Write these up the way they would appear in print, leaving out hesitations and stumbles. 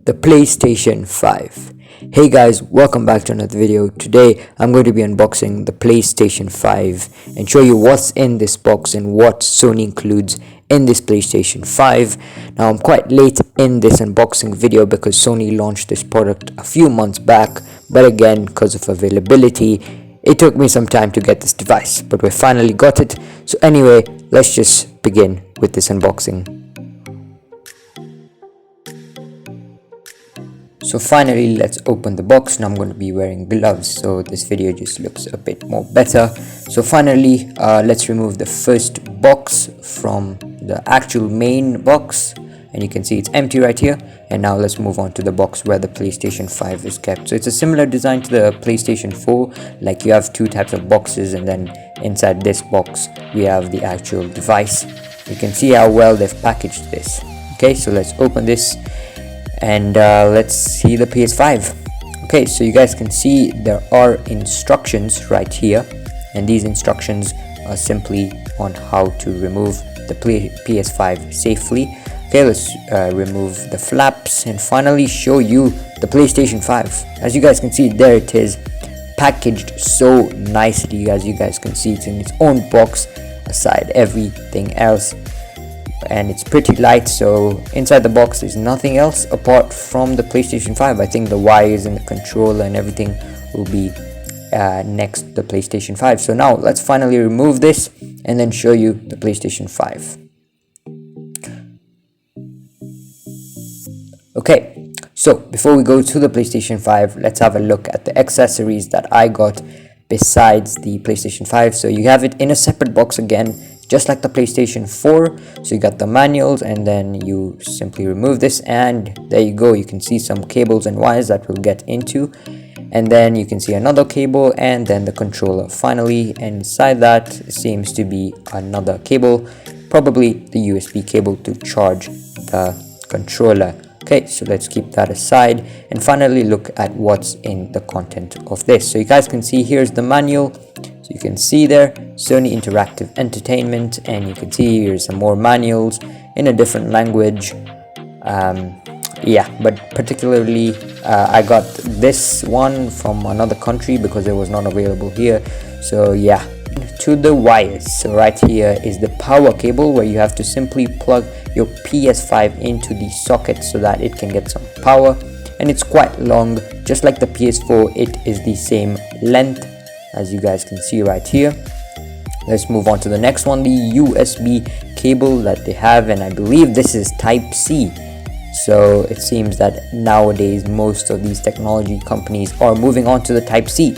the PlayStation 5. Hey guys, welcome back to another video. Today I'm going to be unboxing the PlayStation 5 and show you what's in this box and what Sony includes in this PlayStation 5. Now I'm quite late in this unboxing video because Sony launched this product a few months back, but again, because of availability, it took me some time to get this device, but we finally got it. So anyway, let's just begin with this unboxing. So finally, let's open the box. Now I'm going to be wearing gloves, so this video just looks a bit more better. So finally, let's remove the first box from the actual main box, and you can see it's empty right here. And now let's move on to the box where the PlayStation 5 is kept. So it's a similar design to the PlayStation 4, like you have two types of boxes, and then inside this box we have the actual device. You can see how well they've packaged this. Okay, so let's open this and let's see the PS5. Okay, so you guys can see there are instructions right here, and these instructions are simply on how to remove the PS5 safely. Okay, let's remove the flaps and finally show you the PlayStation 5. As you guys can see, there it is, packaged so nicely. As you guys can see, it's in its own box aside everything else, and it's pretty light. So inside the box there's nothing else apart from the PlayStation 5. I think the wires and the controller and everything will be next to the PlayStation 5. So now let's finally remove this and then show you the PlayStation 5. Okay, so before we go to the PlayStation 5, let's have a look at the accessories that I got besides the PlayStation 5. So you have it in a separate box again, just like the PlayStation 4. So you got the manuals, and then you simply remove this, and there you go. You can see some cables and wires that we'll get into, and then you can see another cable, and then the controller finally. And inside that seems to be another cable, probably the USB cable to charge the controller. Okay, so let's keep that aside and finally look at what's in the content of this. So you guys can see here's the manual. So you can see there, Sony Interactive Entertainment, and you can see here's some more manuals in a different language. Yeah, but particularly I got this one from another country because it was not available here. So yeah, to the wires. So right here is the power cable, where you have to simply plug your PS5 into the socket so that it can get some power, and it's quite long, just like the PS4. It is the same length, as you guys can see right here. Let's move on to the next one, the USB cable that they have, and I believe this is type C. So it seems that nowadays most of these technology companies are moving on to the type C.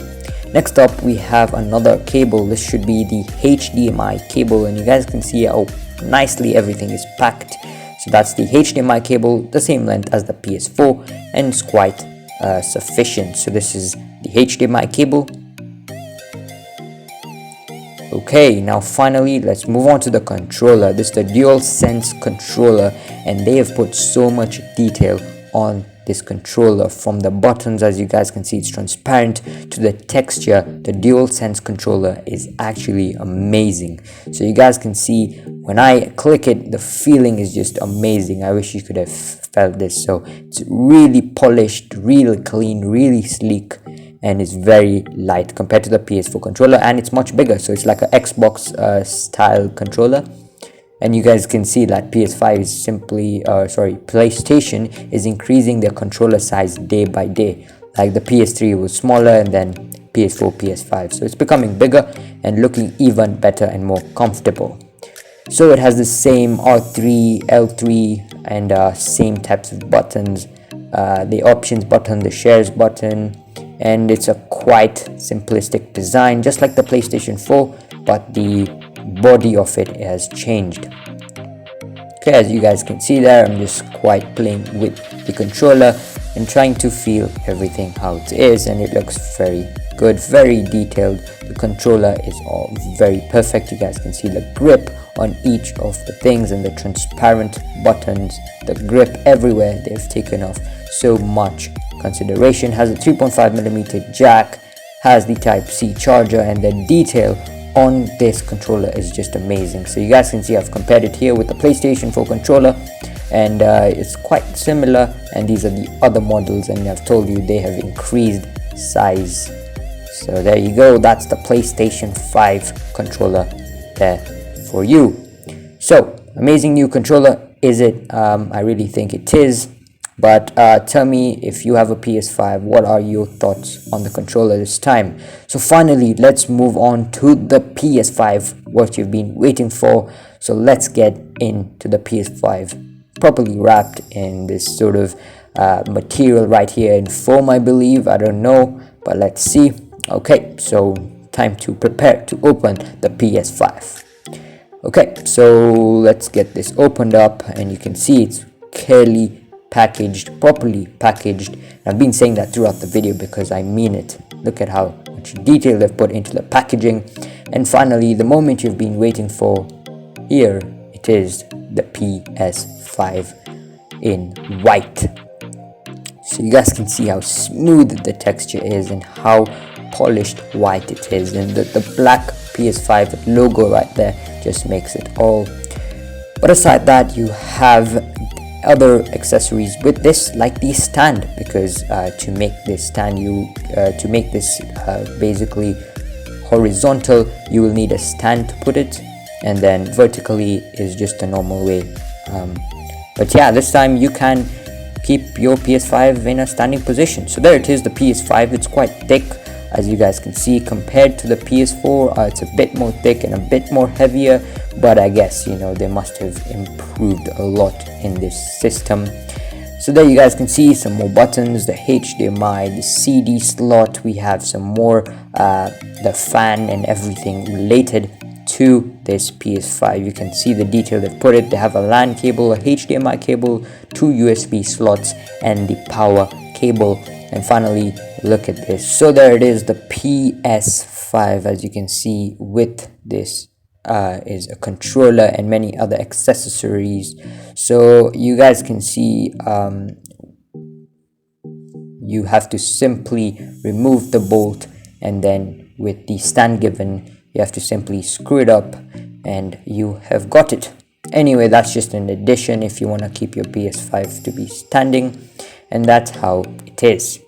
Next up we have another cable. This should be the HDMI cable, and you guys can see how nicely everything is packed. So that's the HDMI cable, the same length as the PS4, and it's quite sufficient. So this is the HDMI cable. Okay, now finally let's move on to the controller. This is the DualSense controller, and they have put so much detail on this controller. From the buttons, as you guys can see, it's transparent, to the texture. The DualSense controller is actually amazing. So you guys can see when I click it, the feeling is just amazing. I wish you could have felt this. So it's really polished, really clean, really sleek, and it's very light compared to the PS4 controller, and it's much bigger. So it's like an Xbox style controller. And you guys can see that PS5 is simply PlayStation is increasing their controller size day by day. Like the PS3 was smaller, and then PS4, PS5, so it's becoming bigger and looking even better and more comfortable. So it has the same R3, L3, and same types of buttons, the options button, the shares button, and it's a quite simplistic design, just like the PlayStation 4, but the body of it has changed. Okay, as you guys can see there, I'm just quite playing with the controller and trying to feel everything how it is, and it looks very good, very detailed. The controller is all very perfect. You guys can see the grip on each of the things, and the transparent buttons, the grip everywhere. They've taken off so much consideration. Has a 3.5mm jack, has the type C charger, and the detail on this controller is just amazing. So you guys can see I've compared it here with the PlayStation 4 controller, and it's quite similar, and these are the other models, and I've told you they have increased size. So there you go, that's the PlayStation 5 controller there for you. So amazing new controller, is it? I really think it is. But tell me, if you have a PS5, what are your thoughts on the controller this time? So finally, let's move on to the PS5, what you've been waiting for. So let's get into the PS5, properly wrapped in this sort of material right here in foam, I believe. I don't know, but let's see. Okay, so time to prepare to open the PS5. Okay, so let's get this opened up, and you can see it's clearly packaged, properly packaged. I've been saying that throughout the video because I mean it. Look at how much detail they've put into the packaging. And finally, the moment you've been waiting for, here it is, the PS5 in white. So you guys can see how smooth the texture is and how polished white it is, and the black PS5 logo right there just makes it all. But aside that, you have other accessories with this, like the stand, because to make this stand, to make this basically horizontal, you will need a stand to put it, and then vertically is just a normal way. But yeah, this time you can keep your PS5 in a standing position. So there it is, the PS5. It's quite thick, as you guys can see, compared to the PS4. It's a bit more thick and a bit more heavier, but I guess, you know, they must have improved a lot in this system. So there you guys can see some more buttons, the HDMI, the CD slot. We have some more the fan and everything related to this PS5. You can see the detail they've put it. They have a LAN cable, a HDMI cable, 2 USB slots, and the power cable. And finally, look at this. So there it is, the PS5, as you can see, with this is a controller and many other accessories. So you guys can see you have to simply remove the bolt, and then with the stand given, you have to simply screw it up and you have got it. Anyway, that's just an addition if you want to keep your PS5 to be standing, and that's how it is.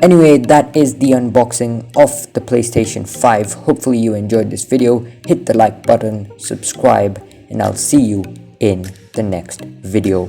Anyway, that is the unboxing of the PlayStation 5. Hopefully you enjoyed this video. Hit the like button, subscribe, and I'll see you in the next video.